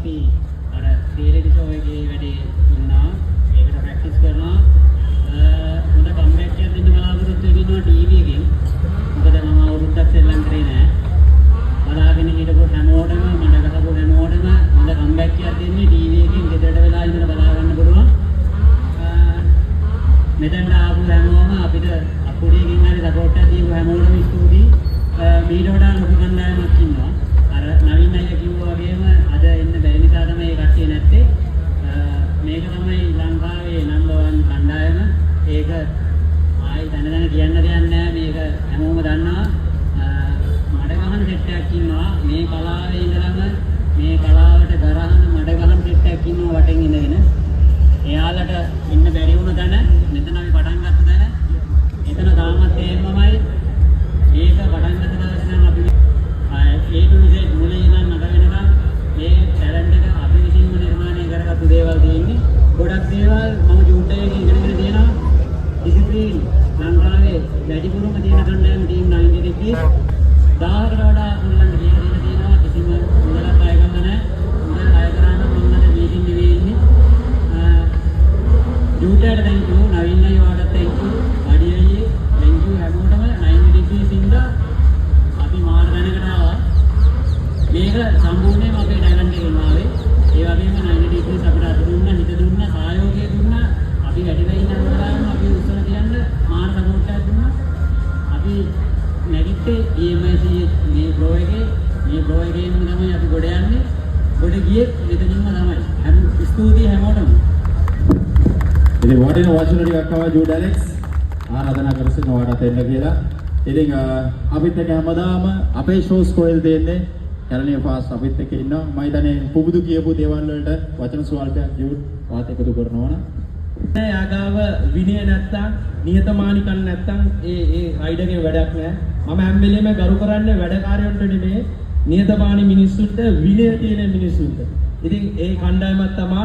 අපි අර reality show එකේ වැඩි ඉන්නවා. ඒකට ප්‍රැක්ටිස් කරනවා. හොඳ කම්බැක් එකක් දෙන්න බලාපොරොත්තු වෙනවා ටීවී එකෙන්. මොකද මම අවුරුද්දක් සෙල්ලම් කරේ නෑ. බලාගෙන හිටපු හැමෝටම මඩ ගහපු හැමෝටම හොඳ කම්බැක් එකක් දෙන්නේ ටීවී එකෙන් ගෙදරට වෙලා ඉඳලා බලා ගන්න පුළුවන්. මෙතෙන්ට ආපු හැමෝම අපිට අපුඩියකින් හරි සපෝට් එකක් දීපු හැමෝටම ස්තුතියි. මීට වඩා ලොකු කණ්ඩායමක් ඉන්නවා. අර නවීන් අයියා කිව්වා වගේම අද එන්න බැරි නිසා තමයි මේ කට්ටිය නැත්තේ. මේක තමයි ලංකාවේ නම්බර් 1 කණ්ඩායම. ඒක ආයි දැන කියන්න දෙයක් නැහැ. මේක හැමෝම දන්නවා. මඩ ගහන සෙට් එකක් ඉන්නවා. මේ කලාවේ ඉඳලම මේ කලාවට ගරහන මඩ ගහන සෙට් එකක් ඉන්නවා වටෙන් ඉඳගෙන. එයාලට ඉන්න බැරි වුණ තැන මෙතන අපි පටන් ගත්ත තැන එතන තාමත් එහෙමමයි. ඒක පටන් ගත්ත දවසේ නම් අපි ඒ දුන්නේ මුලින් ඉඳන් නඩ වෙනකම් මේ ටැලන්ට් එක අපි විසින්ම නිර්මාණය කරගත්තු දේවල් තියෙන්නේ. ගොඩක් දේවල් මම ජූට් එකේ ඉගෙනගෙන තියෙනවා. ඩිසිප්ලින් ලංකාවේ වැඩිපුරම තියෙන කණ්ඩායම ටීම් 90 දෙකේ 1000කට වඩා මුලින්ම කියලා තියෙනවා. කිසිම මුදලක් අය ගන්න නැහැ. මුදල් අය කරන්න මොනවද මීටින් නෙවෙයි ඉන්නේ. ජූටට thank you, Naveen අයියාට thank you, අඩි අයියේ thank you හැමෝටම 90 degrees ඉඳලා අපි මාර දැනකට ආවා. මේක සම්පූර්ණයෙන්ම අපේ ටැලන්ට් එකෙන් ආවේ. ඒ වගේම 90 degrees අපිට අත දුන්නා, හිත දුන්නා, සහයෝගය දුන්නා. අපි වැඩිලා ඉන්න වෙලාවෙම අපි උත්සාහ තියන්න මාර සපෝට් එකක් දුන්නා. අපි නැගිට්ටේ EMIC මේ බ්‍රෝ එකේ ඉන්න තමයි අපි ගොඩ යන්නේ. ගොඩ ගියේ මෙතනින්ම තමයි. ස්තුතියි හැමෝටම. ඉතින් වටින වචන ටිකක් ආවා ජූඩ් ඇලෙක්ස් ආරාධනා කරසින ඔයාලට එන්න කියලා. ඉතින් අපිත් එක්ක හැමදාම අපේ ෂෝස් කොහෙද දෙන්නේ? කැලණිය පාස් අපිත් එක්ක ඉන්නවා. මම හිතන්නේ පුබුදු කියපු දේවල් වලට වචන ස්වල්පයක් ජූඩ් වාත් එකතු කරනවා න ะ. යාගාව විනය නැත්තම් නිහතමානීකම් නැත්තම් ඒ රයිඩර්ගේ වැඩක් නෑ. මම හැම වෙලේම ගරු කරන්නේ වැඩකාරයන්ට නෙමෙයි නිහතමානී මිනිස්සුන්ට විනය තියෙන මිනිස්සුන්ට. ඉතින් ඒ කණ්ඩායමක් තමයි